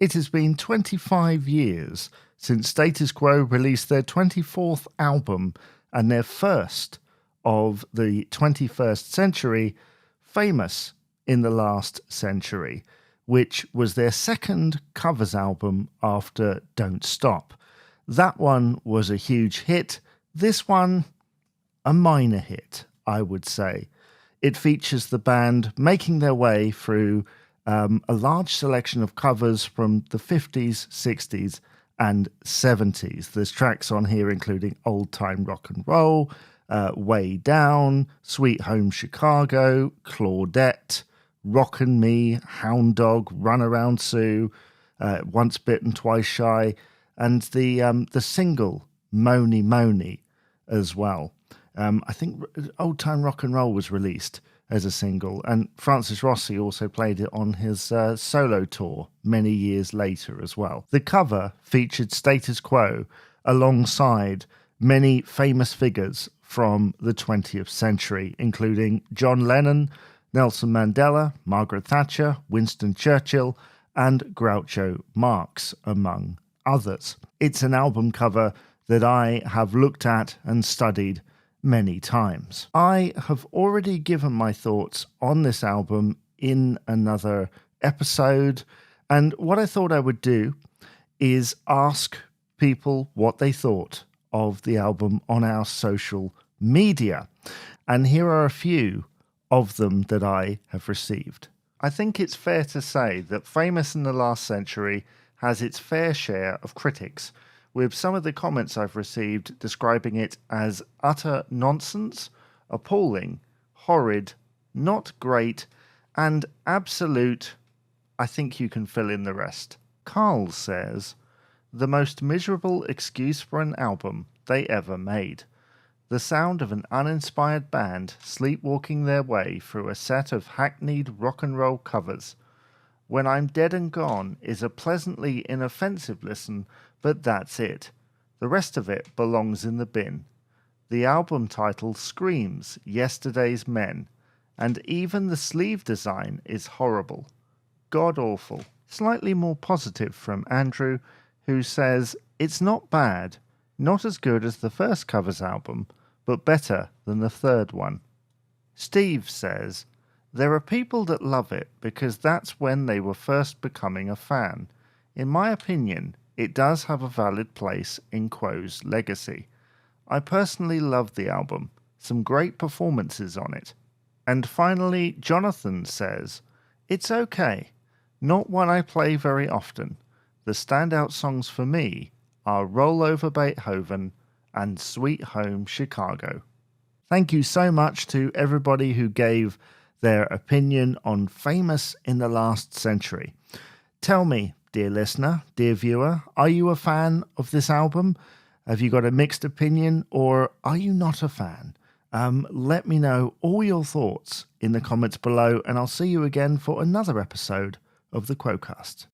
It has been 25 years since Status Quo released their 24th album and their first of the 21st century, Famous in the Last Century, which was their second covers album after Don't Stop. That one was a huge hit. This one, a minor hit, I would say. It features the band making their way through a large selection of covers from the 50s, 60s, and 70s. There's tracks on here including Old Time Rock and Roll, Way Down, Sweet Home Chicago, Claudette, Rockin' Me, Hound Dog, Run Around Sue, Once Bitten, Twice Shy, and the single Mony Mony as well. I think Old Time Rock and Roll was released as a single, and Francis Rossi also played it on his solo tour many years later as well. The cover featured Status Quo alongside many famous figures from the 20th century, including John Lennon, Nelson Mandela, Margaret Thatcher, Winston Churchill, and Groucho Marx, among others. It's an album cover that I have looked at and studied many times. I have already given my thoughts on this album in another episode, and what I thought I would do is ask people what they thought of the album on our social media. And here are a few of them that I have received. I think it's fair to say that Famous in the Last Century has its fair share of critics, with some of the comments I've received describing it as utter nonsense, appalling, horrid, not great, and absolute. I think you can fill in the rest. Carl says, the most miserable excuse for an album they ever made. The sound of an uninspired band sleepwalking their way through a set of hackneyed rock and roll covers. When I'm Dead and Gone is a pleasantly inoffensive listen, but that's it. The rest of it belongs in the bin. The album title screams Yesterday's Men, and even the sleeve design is horrible. God awful. Slightly more positive from Andrew, who says, it's not bad, not as good as the first covers album, but better than the third one. Steve says, there are people that love it because that's when they were first becoming a fan. In my opinion, it does have a valid place in Quo's legacy. I personally love the album, some great performances on it. And finally, Jonathan says, it's okay, not one I play very often. The standout songs for me are Roll Over Beethoven and Sweet Home Chicago. Thank you so much to everybody who gave their opinion on Famous in the Last Century. Tell me, dear listener, dear viewer, are you a fan of this album? Have you got a mixed opinion, or are you not a fan? Let me know all your thoughts in the comments below, and I'll see you again for another episode of the Quo-Cast.